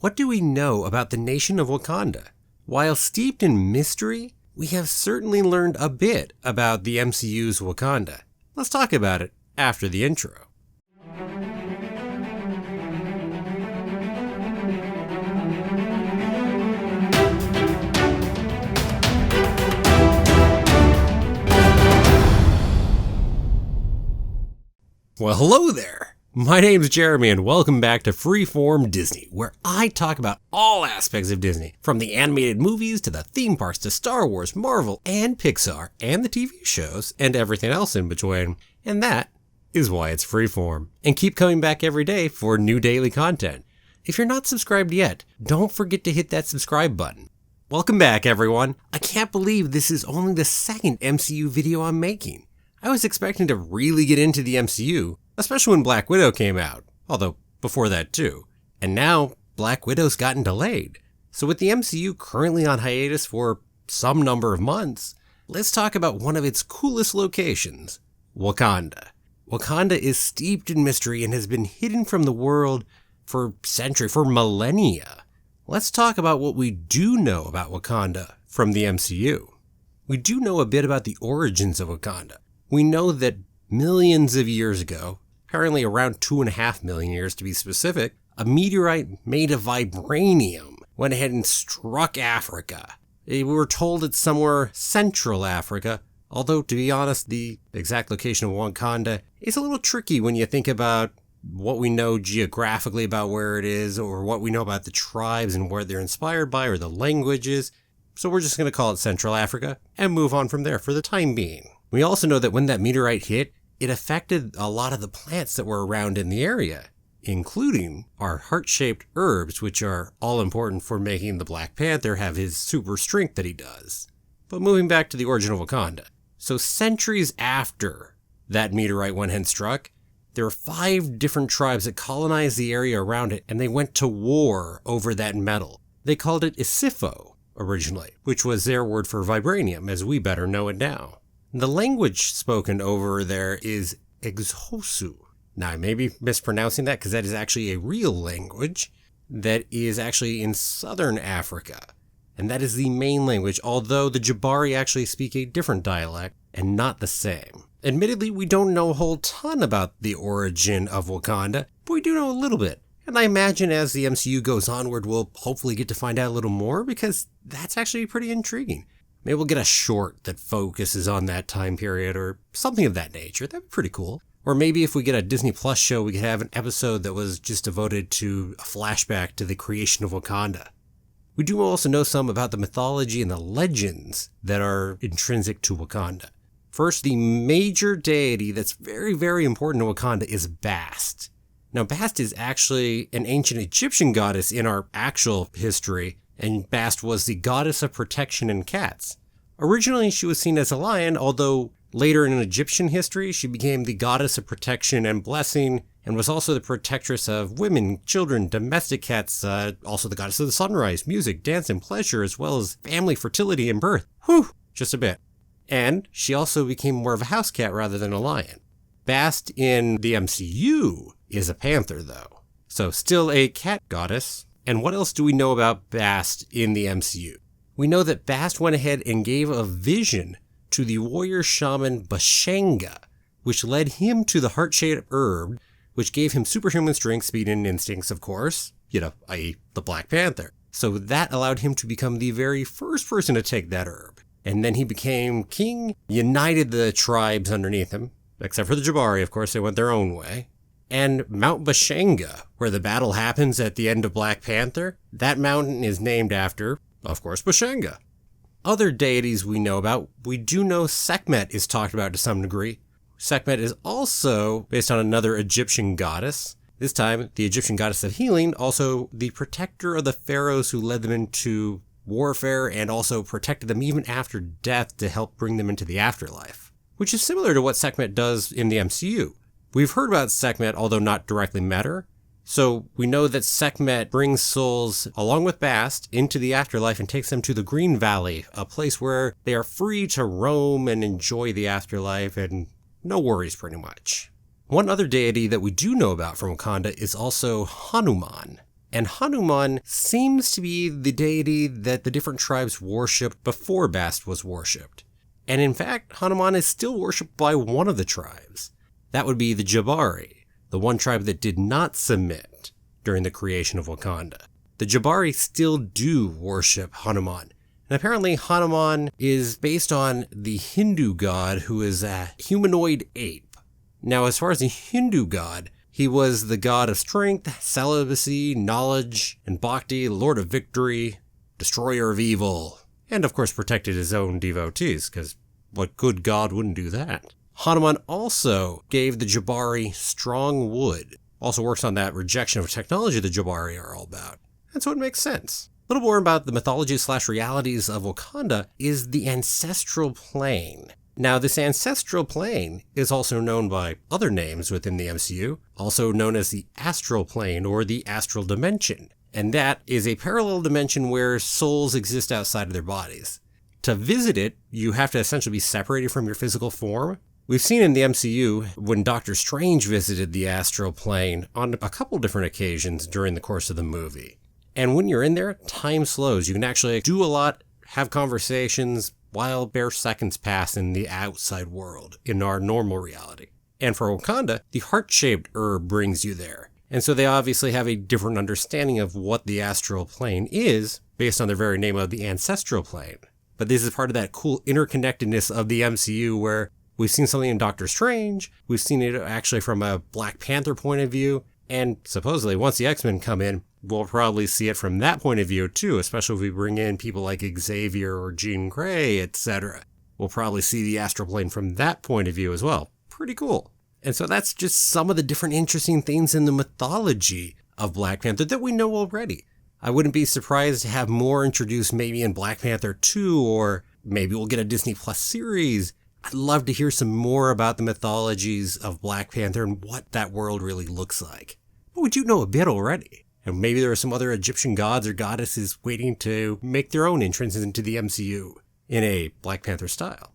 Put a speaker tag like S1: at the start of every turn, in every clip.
S1: What do we know about the nation of Wakanda? While steeped in mystery, we have certainly learned a bit about the MCU's Wakanda. Let's talk about it after the intro. Well, hello there! My name's Jeremy and welcome back to Freeform Disney, where I talk about all aspects of Disney, from the animated movies to the theme parks to Star Wars, Marvel, and Pixar, and the TV shows, and everything else in between. And that is why it's Freeform. And keep coming back every day for new daily content. If you're not subscribed yet, don't forget to hit that subscribe button. Welcome back, everyone. I can't believe this is only the second MCU video I'm making. I was expecting to really get into the MCU, especially when Black Widow came out, although before that too. And now, Black Widow's gotten delayed. So with the MCU currently on hiatus for some number of months, let's talk about one of its coolest locations, Wakanda. Wakanda is steeped in mystery and has been hidden from the world for centuries, for millennia. Let's talk about what we do know about Wakanda from the MCU. We do know a bit about the origins of Wakanda. We know that millions of years ago, apparently around 2.5 million years to be specific, a meteorite made of vibranium went ahead and struck Africa. We were told it's somewhere Central Africa, although to be honest, the exact location of Wakanda is a little tricky when you think about what we know geographically about where it is, or what we know about the tribes and where they're inspired by, or the languages. So we're just going to call it Central Africa and move on from there for the time being. We also know that when that meteorite hit, it affected a lot of the plants that were around in the area, including our heart-shaped herbs, which are all important for making the Black Panther have his super strength that he does. But moving back to the origin of Wakanda. So centuries after that meteorite went and struck, there were 5 different tribes that colonized the area around it, and they went to war over that metal. They called it Isifo originally, which was their word for vibranium, as we better know it now. The language spoken over there is Xhosa. Now, I may be mispronouncing that because that is actually a real language that is actually in southern Africa. And that is the main language, although the Jabari actually speak a different dialect and not the same. Admittedly, we don't know a whole ton about the origin of Wakanda, but we do know a little bit. And I imagine as the MCU goes onward, we'll hopefully get to find out a little more because that's actually pretty intriguing. Maybe we'll get a short that focuses on that time period or something of that nature. That'd be pretty cool. Or maybe if we get a Disney Plus show, we could have an episode that was just devoted to a flashback to the creation of Wakanda. We do also know some about the mythology and the legends that are intrinsic to Wakanda. First, the major deity that's very, very important to Wakanda is Bast. Now, Bast is actually an ancient Egyptian goddess in our actual history, and Bast was the goddess of protection and cats. Originally, she was seen as a lion, although later in Egyptian history, she became the goddess of protection and blessing, and was also the protectress of women, children, domestic cats, also the goddess of the sunrise, music, dance, and pleasure, as well as family, fertility, and birth. Whew, just a bit. And she also became more of a house cat rather than a lion. Bast in the MCU is a panther, though. So still a cat goddess. And what else do we know about Bast in the MCU? We know that Bast went ahead and gave a vision to the warrior shaman Bashanga, which led him to the heart-shaped herb, which gave him superhuman strength, speed, and instincts, of course, i.e. the Black Panther. So that allowed him to become the very first person to take that herb. And then he became king, united the tribes underneath him, except for the Jabari, of course, they went their own way. And Mount Bashanga, where the battle happens at the end of Black Panther, that mountain is named after, of course, Bashanga. Other deities we know about, we do know Sekhmet is talked about to some degree. Sekhmet is also based on another Egyptian goddess. This time, the Egyptian goddess of healing, also the protector of the pharaohs who led them into warfare and also protected them even after death to help bring them into the afterlife, which is similar to what Sekhmet does in the MCU. We've heard about Sekhmet, although not directly met her. So we know that Sekhmet brings souls, along with Bast, into the afterlife and takes them to the Green Valley, a place where they are free to roam and enjoy the afterlife and no worries pretty much. One other deity that we do know about from Wakanda is also Hanuman. And Hanuman seems to be the deity that the different tribes worshipped before Bast was worshipped. And in fact, Hanuman is still worshipped by one of the tribes. That would be the Jabari, the one tribe that did not submit during the creation of Wakanda. The Jabari still do worship Hanuman. And apparently Hanuman is based on the Hindu god who is a humanoid ape. Now, as far as the Hindu god, he was the god of strength, celibacy, knowledge, and bhakti, lord of victory, destroyer of evil, and of course protected his own devotees, because what good god wouldn't do that? Hanuman also gave the Jabari strong wood, also works on that rejection of technology the Jabari are all about. And so it makes sense. A little more about the mythology/realities of Wakanda is the ancestral plane. Now, this ancestral plane is also known by other names within the MCU, also known as the astral plane or the astral dimension. And that is a parallel dimension where souls exist outside of their bodies. To visit it, you have to essentially be separated from your physical form. We've seen in the MCU when Doctor Strange visited the astral plane on a couple different occasions during the course of the movie. And when you're in there, time slows. You can actually do a lot, have conversations, while bare seconds pass in the outside world, in our normal reality. And for Wakanda, the heart-shaped herb brings you there. And so they obviously have a different understanding of what the astral plane is, based on their very name of the ancestral plane. But this is part of that cool interconnectedness of the MCU where we've seen something in Doctor Strange, we've seen it actually from a Black Panther point of view, and supposedly once the X-Men come in, we'll probably see it from that point of view too, especially if we bring in people like Xavier or Jean Grey, etc. We'll probably see the astral plane from that point of view as well. Pretty cool. And so that's just some of the different interesting things in the mythology of Black Panther that we know already. I wouldn't be surprised to have more introduced maybe in Black Panther 2, or maybe we'll get a Disney Plus series. I'd love to hear some more about the mythologies of Black Panther and what that world really looks like. But would you know a bit already? And maybe there are some other Egyptian gods or goddesses waiting to make their own entrance into the MCU in a Black Panther style.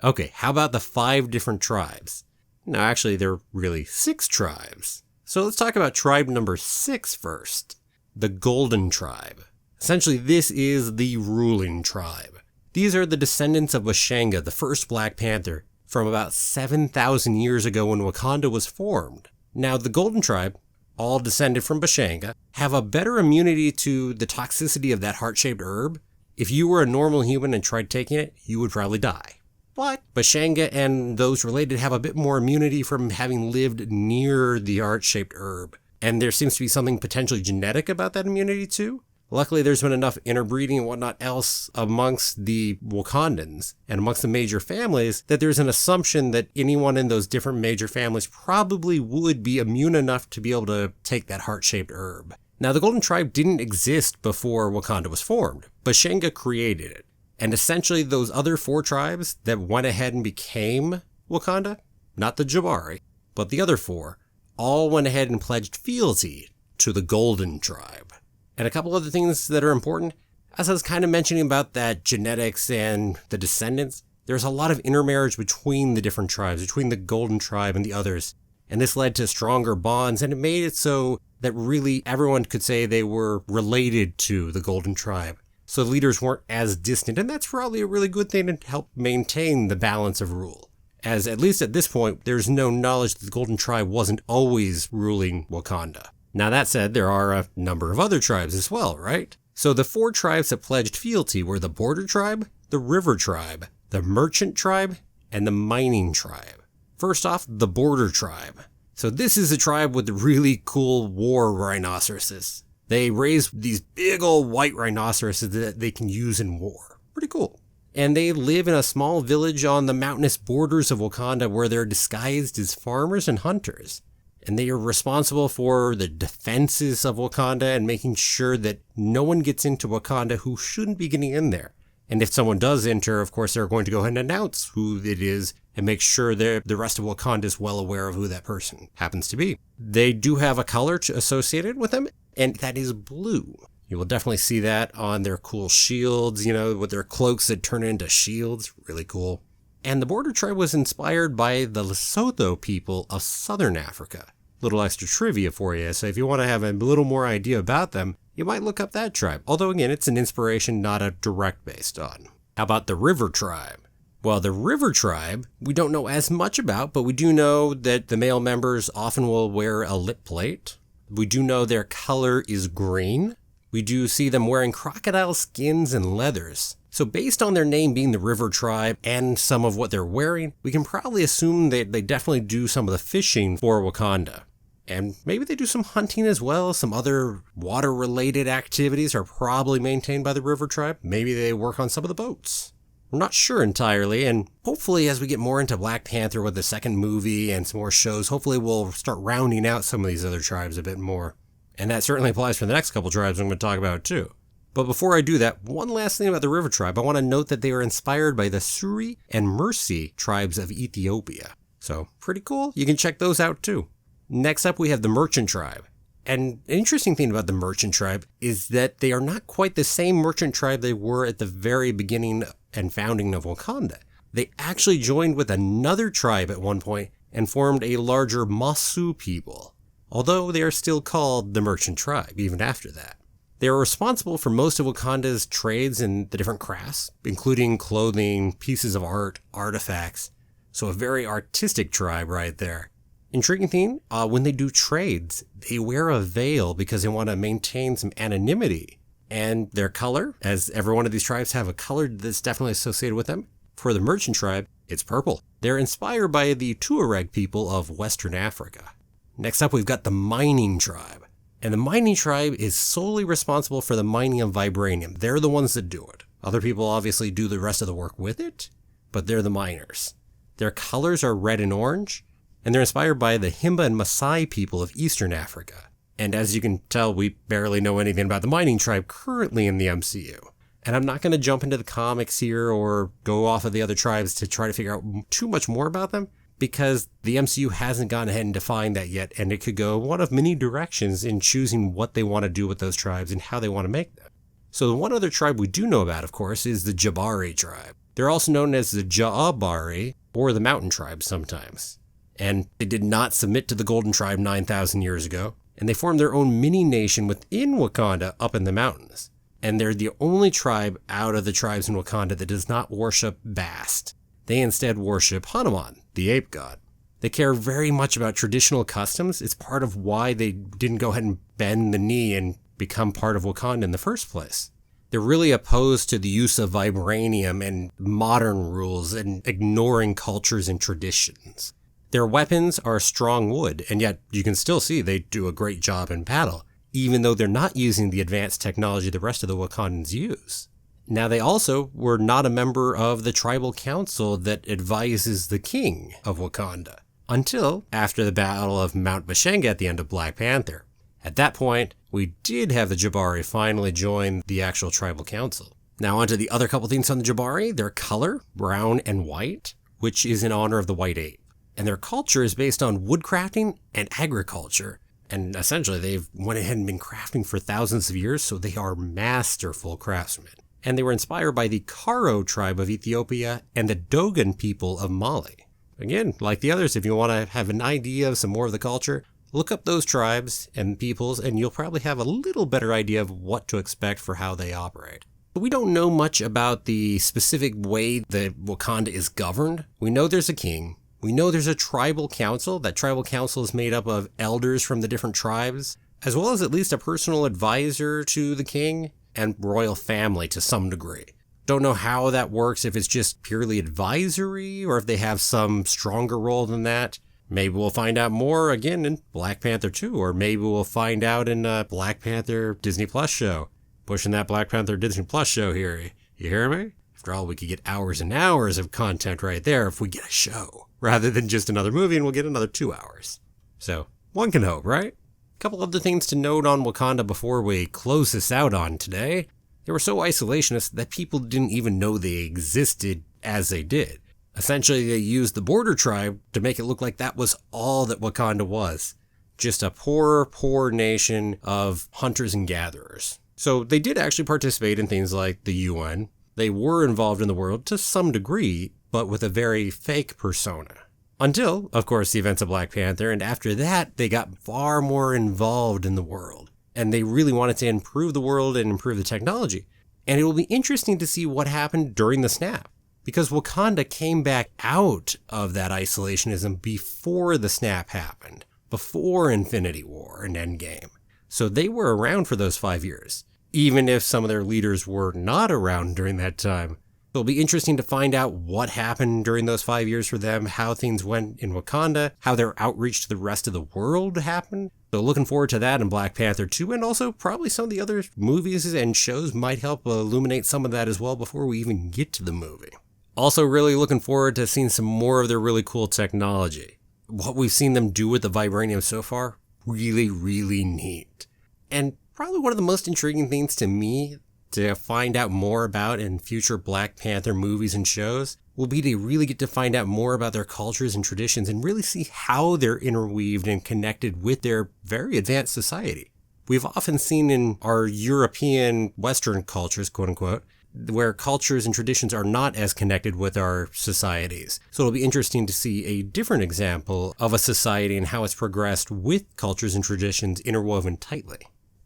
S1: Okay, how about the 5 different tribes? No, actually, there are really 6 tribes. So let's talk about tribe number 6 first. The Golden Tribe. Essentially, this is the ruling tribe. These are the descendants of Bashanga, the first Black Panther, from about 7,000 years ago when Wakanda was formed. Now, the Golden Tribe, all descended from Bashanga, have a better immunity to the toxicity of that heart-shaped herb. If you were a normal human and tried taking it, you would probably die. But Bashanga and those related have a bit more immunity from having lived near the heart-shaped herb. And there seems to be something potentially genetic about that immunity too. Luckily, there's been enough interbreeding and whatnot else amongst the Wakandans and amongst the major families that there's an assumption that anyone in those different major families probably would be immune enough to be able to take that heart-shaped herb. Now, the Golden Tribe didn't exist before Wakanda was formed. Bashanga created it. And essentially, those other 4 tribes that went ahead and became Wakanda, not the Jabari, but the other 4, all went ahead and pledged fealty to the Golden Tribe. And a couple other things that are important, as I was kind of mentioning about that genetics and the descendants, there's a lot of intermarriage between the different tribes, between the Golden Tribe and the others. And this led to stronger bonds, and it made it so that really everyone could say they were related to the Golden Tribe. So leaders weren't as distant, and that's probably a really good thing to help maintain the balance of rule. As at least at this point, there's no knowledge that the Golden Tribe wasn't always ruling Wakanda. Now that said, there are a number of other tribes as well, right? So the 4 tribes that pledged fealty were the Border Tribe, the River Tribe, the Merchant Tribe, and the Mining Tribe. First off, the Border Tribe. So this is a tribe with the really cool war rhinoceroses. They raise these big old white rhinoceroses that they can use in war. Pretty cool. And they live in a small village on the mountainous borders of Wakanda where they're disguised as farmers and hunters. And they are responsible for the defenses of Wakanda and making sure that no one gets into Wakanda who shouldn't be getting in there. And if someone does enter, of course, they're going to go ahead and announce who it is and make sure that the rest of Wakanda is well aware of who that person happens to be. They do have a color associated with them, and that is blue. You will definitely see that on their cool shields, with their cloaks that turn into shields. Really cool. And the Border Tribe was inspired by the Lesotho people of southern Africa. Little extra trivia for you. So if you want to have a little more idea about them, you might look up that tribe. Although again, it's an inspiration, not a direct based on. How about the River Tribe? Well, the River Tribe, we don't know as much about, but we do know that the male members often will wear a lip plate. We do know their color is green. We do see them wearing crocodile skins and leathers. So based on their name being the River Tribe and some of what they're wearing, we can probably assume that they definitely do some of the fishing for Wakanda. And maybe they do some hunting as well. Some other water-related activities are probably maintained by the River Tribe. Maybe they work on some of the boats. We're not sure entirely, and hopefully as we get more into Black Panther with the second movie and some more shows, hopefully we'll start rounding out some of these other tribes a bit more. And that certainly applies for the next couple tribes I'm going to talk about too. But before I do that, one last thing about the River Tribe, I want to note that they are inspired by the Suri and Mercy tribes of Ethiopia. So pretty cool, you can check those out too. Next up we have the Merchant Tribe. And an interesting thing about the Merchant Tribe is that they are not quite the same Merchant Tribe they were at the very beginning and founding of Wakanda. They actually joined with another tribe at one point and formed a larger Masu people, although they are still called the Merchant Tribe even after that. They are responsible for most of Wakanda's trades and the different crafts, including clothing, pieces of art, artifacts, so a very artistic tribe right there. Intriguing thing, when they do trades, they wear a veil because they want to maintain some anonymity. And their color, as every one of these tribes have a color that's definitely associated with them. For the Merchant Tribe, it's purple. They're inspired by the Tuareg people of Western Africa. Next up, we've got the Mining Tribe. And the Mining Tribe is solely responsible for the mining of vibranium. They're the ones that do it. Other people obviously do the rest of the work with it, but they're the miners. Their colors are red and orange, and they're inspired by the Himba and Maasai people of Eastern Africa. And as you can tell, we barely know anything about the Mining Tribe currently in the MCU. And I'm not going to jump into the comics here or go off of the other tribes to try to figure out too much more about them, because the MCU hasn't gone ahead and defined that yet, and it could go one of many directions in choosing what they want to do with those tribes and how they want to make them. So the one other tribe we do know about, of course, is the Jabari Tribe. They're also known as the Ja'abari, or the Mountain Tribe sometimes. And they did not submit to the Golden Tribe 9,000 years ago, and they formed their own mini-nation within Wakanda up in the mountains. And they're the only tribe out of the tribes in Wakanda that does not worship Bast. They instead worship Hanuman, the ape god. They care very much about traditional customs. It's part of why they didn't go ahead and bend the knee and become part of Wakanda in the first place. They're really opposed to the use of vibranium and modern rules and ignoring cultures and traditions. Their weapons are strong wood, and yet you can still see they do a great job in battle, even though they're not using the advanced technology the rest of the Wakandans use. Now, they also were not a member of the tribal council that advises the king of Wakanda, until after the Battle of Mount Bashenga at the end of Black Panther. At that point, we did have the Jabari finally join the actual tribal council. Now onto the other couple things on the Jabari. Their color, brown and white, which is in honor of the white ape. And their culture is based on woodcrafting and agriculture. And essentially they've went ahead and been crafting for thousands of years, so they are masterful craftsmen. And they were inspired by the Karo tribe of Ethiopia and the Dogon people of Mali. Again, like the others, if you want to have an idea of some more of the culture, look up those tribes and peoples and you'll probably have a little better idea of what to expect for how they operate. But we don't know much about the specific way that Wakanda is governed. We know there's a king. We know there's a tribal council. That tribal council is made up of elders from the different tribes, as well as at least a personal advisor to the king and royal family to some degree. Don't know how that works, if it's just purely advisory or if they have some stronger role than that. Maybe we'll find out more again in Black Panther 2, or maybe we'll find out in a Black Panther Disney Plus show. Pushing that Black Panther Disney Plus show here. You hear me? After all, we could get hours and hours of content right there if we get a show, rather than just another movie and we'll get another 2 hours. So, one can hope, right? A couple other things to note on Wakanda before we close this out on today. They were so isolationist that people didn't even know they existed as they did. Essentially, they used the border tribe to make it look like that was all that Wakanda was. Just a poor, poor nation of hunters and gatherers. So they did actually participate in things like the UN. They were involved in the world to some degree, but with a very fake persona. Until, of course, the events of Black Panther, and after that, they got far more involved in the world. And they really wanted to improve the world and improve the technology. And it will be interesting to see what happened during the snap. Because Wakanda came back out of that isolationism before the snap happened. Before Infinity War and Endgame. So they were around for those 5 years. Even if some of their leaders were not around during that time. It'll be interesting to find out what happened during those 5 years for them, how things went in Wakanda, how their outreach to the rest of the world happened. So looking forward to that in Black Panther 2, and also probably some of the other movies and shows might help illuminate some of that as well before we even get to the movie. Also really looking forward to seeing some more of their really cool technology. What we've seen them do with the vibranium so far, really, really neat. And probably one of the most intriguing things to me to find out more about in future Black Panther movies and shows will be to really get to find out more about their cultures and traditions and really see how they're interweaved and connected with their very advanced society. We've often seen in our European Western cultures, quote unquote, where cultures and traditions are not as connected with our societies. So it'll be interesting to see a different example of a society and how it's progressed with cultures and traditions interwoven tightly.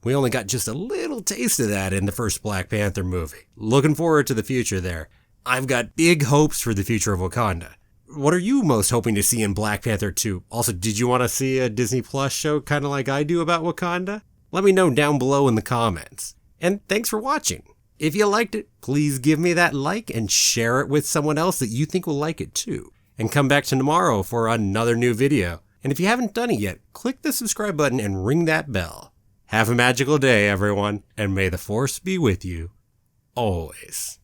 S1: We only got just a little taste of that in the first Black Panther movie. Looking forward to the future there. I've got big hopes for the future of Wakanda. What are you most hoping to see in Black Panther 2? Also, did you want to see a Disney Plus show kind of like I do about Wakanda? Let me know down below in the comments. And thanks for watching. If you liked it, please give me that like and share it with someone else that you think will like it too. And come back tomorrow for another new video. And if you haven't done it yet, click the subscribe button and ring that bell. Have a magical day, everyone, and may the Force be with you always.